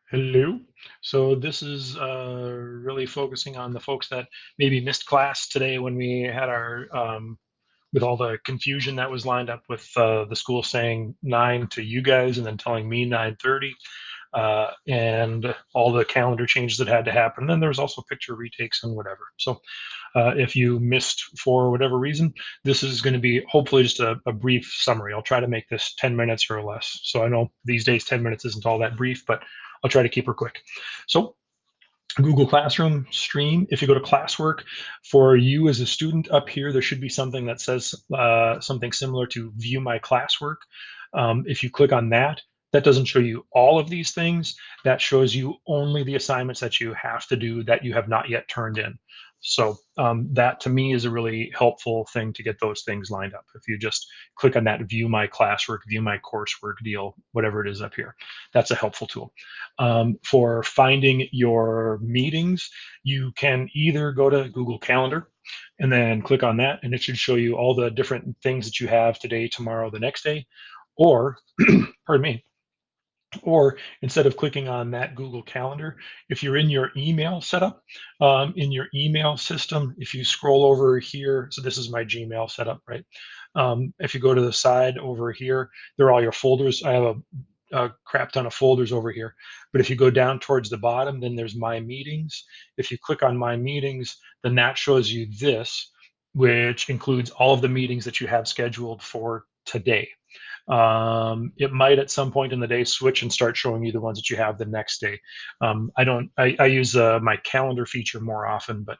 Hello. So this is really focusing on the folks that maybe missed class today when we had our with all the confusion that was lined up with the school saying 9 to you guys and then telling me 9:30 and all the calendar changes that had to happen. Then there was also picture retakes and whatever. So if you missed for whatever reason, this is going to be hopefully just a brief summary. I'll try to make this 10 minutes or less. So I know these days 10 minutes isn't all that brief, but I'll try to keep her quick. So Google Classroom stream, if you go to classwork, for you as a student up here, there should be something that says something similar to view my classwork. If you click on that, that doesn't show you all of these things. That shows you only the assignments that you have to do that you have not yet turned in. So that to me is a really helpful thing to get those things lined up. If you just click on that view my classwork, view my coursework deal, whatever it is up here, that's a helpful tool. For finding your meetings, you can either go to Google Calendar and then click on that, and it should show you all the different things that you have today, tomorrow, the next day. Or, pardon me, or instead of clicking on that Google Calendar, if you're in your email setup, in your email system, if you scroll over here, so this is my Gmail setup, right? If you go to the side over here, there are all your folders. I have a crap ton of folders over here. But if you go down towards the bottom, then there's My Meetings. If you click on My Meetings, then that shows you this, which includes all of the meetings that you have scheduled for today. It might at some point in the day switch and start showing you the ones that you have the next day. I use my calendar feature more often, but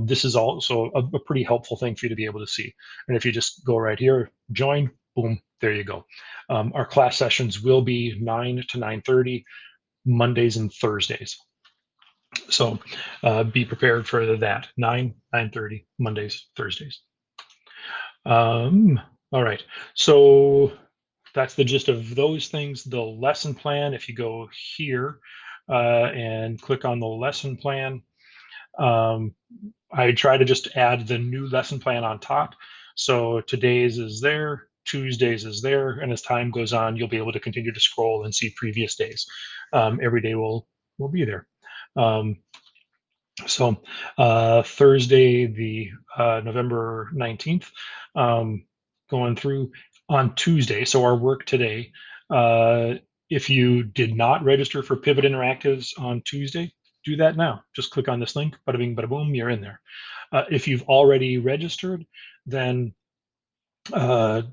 this is also a pretty helpful thing for you to be able to see. And if you just go right here, join, boom, there you go. Our class sessions will be 9 to 9:30, Mondays and Thursdays. So be prepared for that, 9:30, Mondays, Thursdays. All right, so that's the gist of those things. The lesson plan, if you go here and click on the lesson plan, um, I try to just add the new lesson plan on top. So today's is there, Tuesdays is there, and as time goes on, you'll be able to continue to scroll and see previous days. Every day will be there. Um, so Thursday, the November 19th, going through on Tuesday. So our work today, if you did not register for Pivot Interactives on Tuesday, do that now. Just click on this link, bada bing, bada boom, you're in there. If you've already registered, then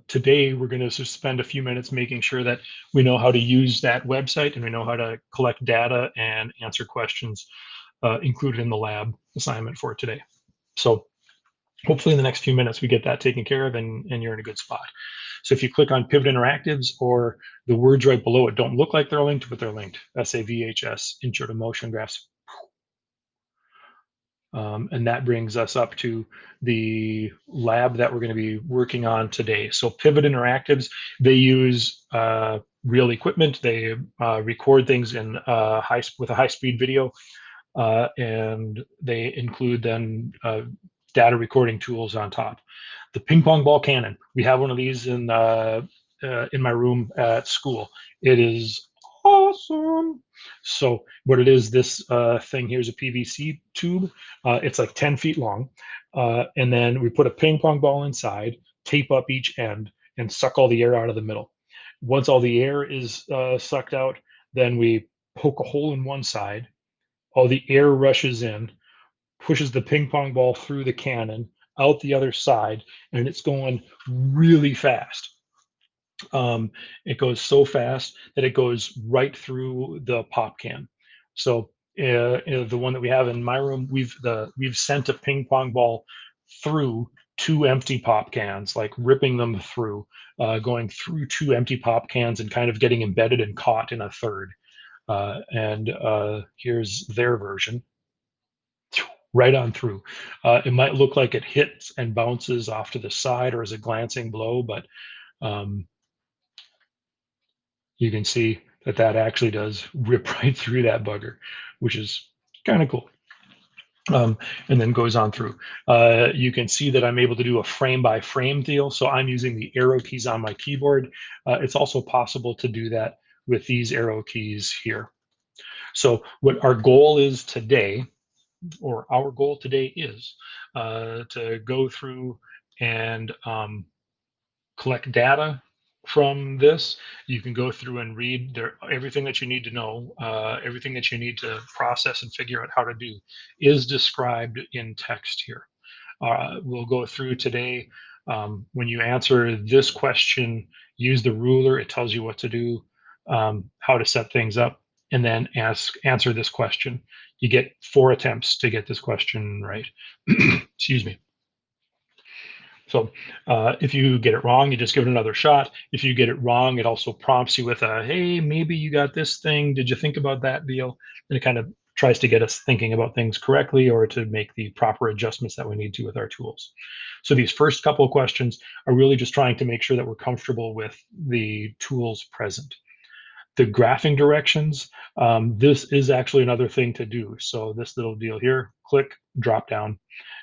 today we're going to spend a few minutes making sure that we know how to use that website and we know how to collect data and answer questions included in the lab assignment for today. So hopefully in the next few minutes we get that taken care of and you're in a good spot. So if you click on Pivot Interactives, or the words right below it don't look like they're linked, but they're linked. SAVHS, Intro to Motion Graphs. And that brings us up to the lab that we're going to be working on today. So Pivot Interactives, they use real equipment. They record things in with a high-speed video, and they include then data recording tools on top. The ping pong ball cannon, we have one of these in my room at school. It is awesome. So what it is, this thing here is a PVC tube. It's like 10 feet long. And then we put a ping pong ball inside, tape up each end, and suck all the air out of the middle. Once all the air is sucked out, then we poke a hole in one side. All the air rushes in, pushes the ping pong ball through the cannon, out the other side, and it's going really fast. It goes so fast that it goes right through the pop can. So the one that we have in my room, we've sent a ping pong ball through two empty pop cans, like ripping them through, going through two empty pop cans and kind of getting embedded and caught in a third. And here's their version, right on through. It might look like it hits and bounces off to the side or as a glancing blow, but um, you can see that that actually does rip right through that bugger, which is kind of cool. And then goes on through. You can see that I'm able to do a frame by frame deal. So I'm using the arrow keys on my keyboard. It's also possible to do that with these arrow keys here. So what our goal is today, or our goal today is to go through and collect data from this. You can go through and read everything that you need to know, everything that you need to process and figure out how to do is described in text here. We'll go through today. When you answer this question, use the ruler. It tells you what to do, how to set things up, and then answer this question. You get 4 attempts to get this question right. Excuse me. So if you get it wrong, you just give it another shot. If you get it wrong, it also prompts you with a, hey, maybe you got this thing. Did you think about that deal? And it kind of tries to get us thinking about things correctly or to make the proper adjustments that we need to with our tools. So these first couple of questions are really just trying to make sure that we're comfortable with the tools present. The graphing directions, this is actually another thing to do. So this little deal here, click, drop down,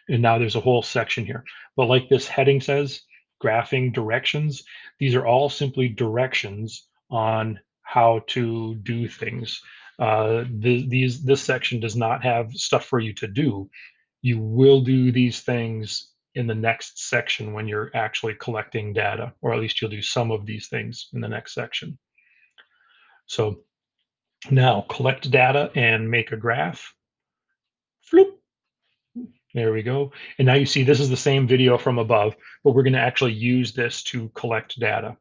and now there's a whole section here. But like this heading says, graphing directions, these are all simply directions on how to do things. This section does not have stuff for you to do. You will do these things in the next section when you're actually collecting data, or at least you'll do some of these things in the next section. So now collect data and make a graph. Floop. There we go. And now you see this is the same video from above, but we're going to actually use this to collect data.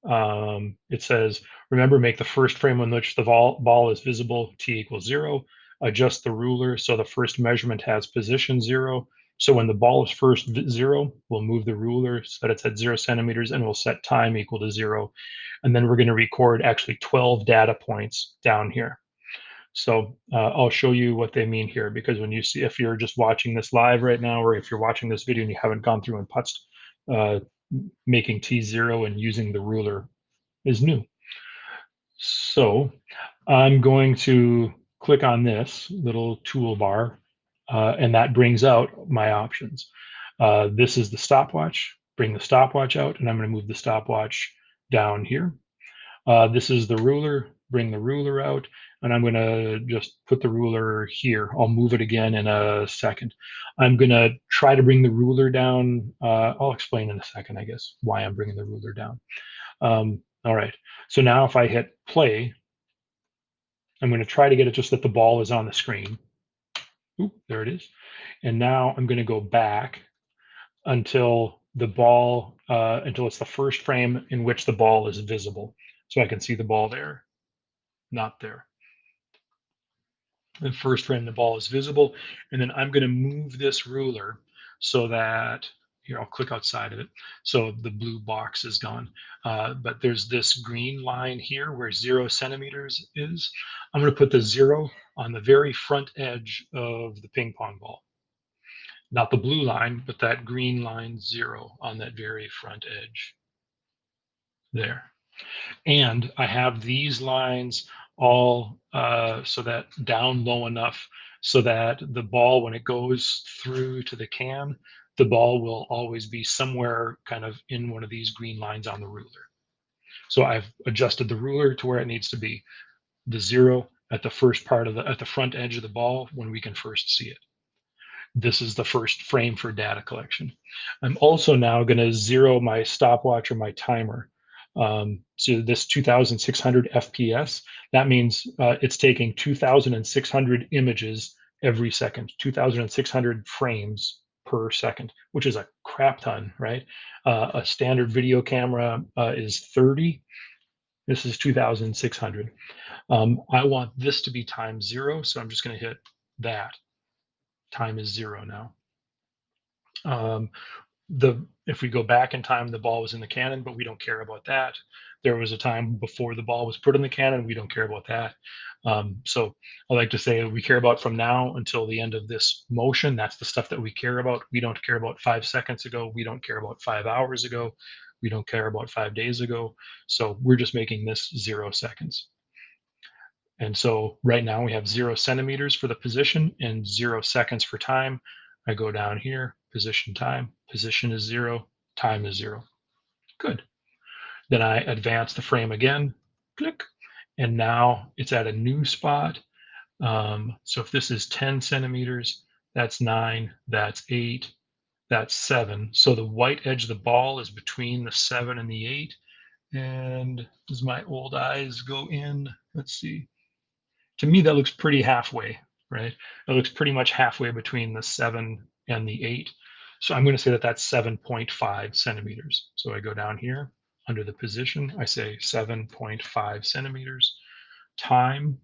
It says, remember, make the first frame on which the ball is visible, t equals 0. Adjust the ruler so the first measurement has position 0. So when the ball is first 0, we'll move the ruler so that it's at 0 centimeters, and we'll set time equal to 0. And then we're going to record actually 12 data points down here. So I'll show you what they mean here, because when you see, if you're just watching this live right now, or if you're watching this video and you haven't gone through and putzed, uh, making T0 and using the ruler is new. So I'm going to click on this little toolbar, and that brings out my options. This is the stopwatch. Bring the stopwatch out, and I'm going to move the stopwatch down here. This is the ruler. Bring the ruler out, and I'm going to just put the ruler here. I'll move it again in a second. I'm going to try to bring the ruler down. I'll explain in a second, I guess, why I'm bringing the ruler down. All right. So now if I hit play, I'm going to try to get it just that the ball is on the screen. Oop, there it is. And now I'm going to go back until the ball, until it's the first frame in which the ball is visible. So I can see the ball there, not there. The first frame, the ball is visible. And then I'm going to move this ruler so that, here, I'll click outside of it. So the blue box is gone. But there's this green line here where 0 centimeters is. I'm going to put the 0 on the very front edge of the ping pong ball. Not the blue line, but that green line 0 on that very front edge. There. And I have these lines all so that down low enough so that the ball, when it goes through to the can, the ball will always be somewhere kind of in one of these green lines on the ruler. So I've adjusted the ruler to where it needs to be, the 0 at the first part of at the front edge of the ball when we can first see it. This is the first frame for data collection. I'm also now going to 0 my stopwatch or my timer. So this 2,600 FPS, that means it's taking 2,600 images every second, 2,600 frames per second, which is a crap ton, right? A standard video camera is 30. This is 2,600. I want this to be times 0, so I'm just going to hit that. Time is 0 now. If we go back in time, the ball was in the cannon, but we don't care about that. There was a time before the ball was put in the cannon. We don't care about that. So I like to say we care about from now until the end of this motion. That's the stuff that we care about. We don't care about 5 seconds ago. We don't care about 5 hours ago. We don't care about 5 days ago. So we're just making this 0 seconds. And so right now we have 0 centimeters for the position and 0 seconds for time. I go down here, position time, position is 0, time is 0. Good. Then I advance the frame again, click, and now it's at a new spot. So if this is 10 centimeters, that's 9, that's 8, that's 7. So the white edge of the ball is between the 7 and the 8. And as my old eyes go in, let's see. To me, that looks pretty halfway, right? It looks pretty much halfway between the 7 and the 8. So I'm going to say that that's 7.5 centimeters. So I go down here under the position, I say 7.5 centimeters. Time,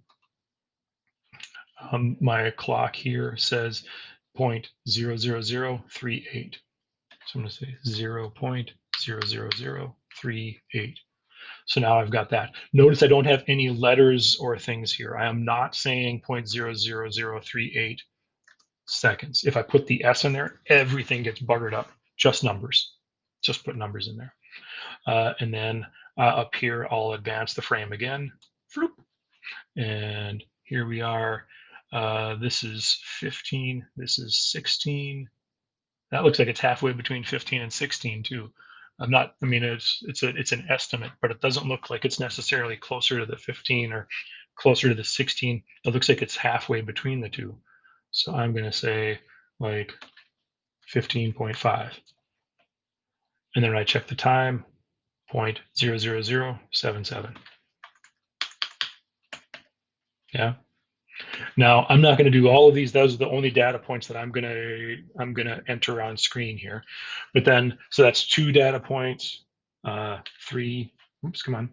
my clock here says 0.00038. So I'm going to say 0.00038. So now I've got that. Notice I don't have any letters or things here. I am not saying 0.00038 seconds. If I put the S in there, everything gets buggered up. Just numbers. Just put numbers in there. And then up here, I'll advance the frame again. Floop. And here we are. This is 15. This is 16. That looks like it's halfway between 15 and 16 too. I'm not, I mean, it's an estimate, but it doesn't look like it's necessarily closer to the 15 or closer to the 16. It looks like it's halfway between the two. So I'm going to say like 15.5. And then when I check the time, 0.00077. Yeah. Now I'm not going to do all of these. Those are the only data points that I'm gonna enter on screen here. But then, so that's 2 data points, 3. Oops, come on.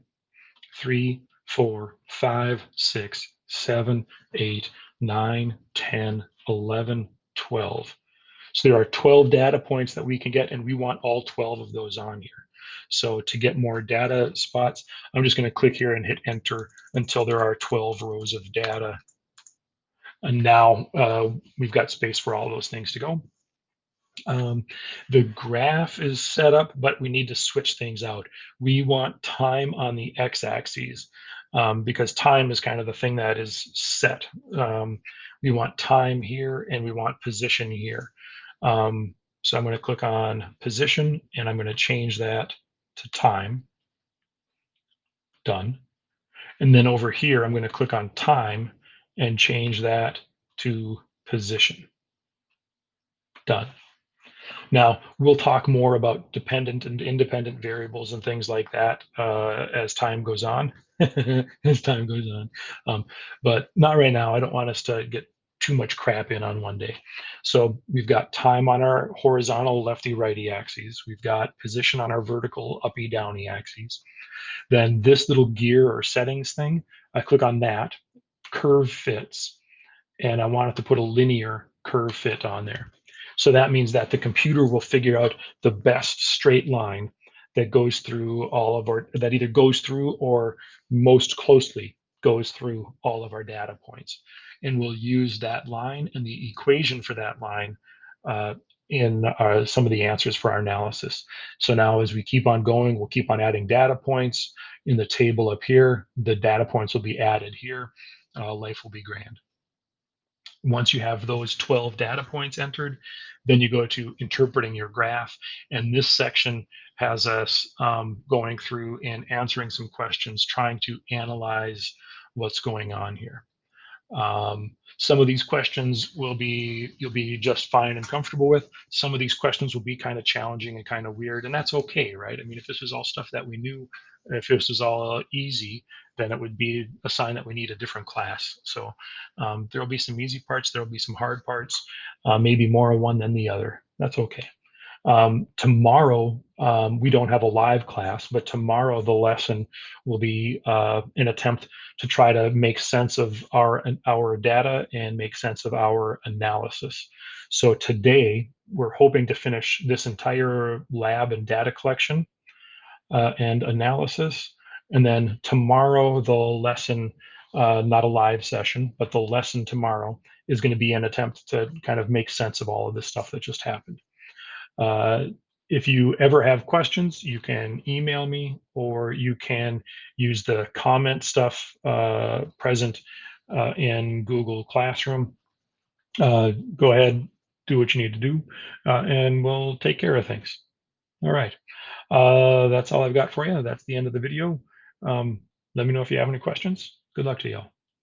3, 4, 5, 6, 7, 8, 9, 10, 11, 12. So there are 12 data points that we can get, and we want all 12 of those on here. So to get more data spots, I'm just going to click here and hit enter until there are 12 rows of data. And now we've got space for all those things to go. The graph is set up, but we need to switch things out. We want time on the x-axis because time is kind of the thing that is set. We want time here and we want position here. So I'm going to click on position and I'm going to change that to time. Done. And then over here, I'm going to click on time and change that to position. Done. Now, we'll talk more about dependent and independent variables and things like that as time goes on, as time goes on. But not right now. I don't want us to get too much crap in on one day. So we've got time on our horizontal lefty-righty axes. We've got position on our vertical uppy-downy axes. Then this little gear or settings thing, I click on that, curve fits, and I want it to put a linear curve fit on there. So that means that the computer will figure out the best straight line that goes through all of our, that either goes through or most closely goes through all of our data points. And we'll use that line and the equation for that line in some of the answers for our analysis. So now as we keep on going, we'll keep on adding data points in the table up here. The data points will be added here. Life will be grand. Once you have those 12 data points entered, then you go to interpreting your graph. And this section has us going through and answering some questions, trying to analyze what's going on here. Some of these questions you'll be just fine and comfortable with. Some of these questions will be kind of challenging and kind of weird, and that's okay, right? I mean, if this was all stuff that we knew, if this was all easy, then it would be a sign that we need a different class. So there'll be some easy parts, there'll be some hard parts, maybe more of one than the other. That's okay. Tomorrow, we don't have a live class, but tomorrow the lesson will be an attempt to try to make sense of our data and make sense of our analysis. So today, we're hoping to finish this entire lab and data collection and analysis. And then tomorrow, the lesson, not a live session, but the lesson tomorrow is going to be an attempt to kind of make sense of all of this stuff that just happened. Uh, if you ever have questions, you can email me or you can use the comment stuff present in Google Classroom. Go ahead, do what you need to do, and we'll take care of things. All right. That's all I've got for you. That's the end of the video. Let me know if you have any questions. Good luck to you all.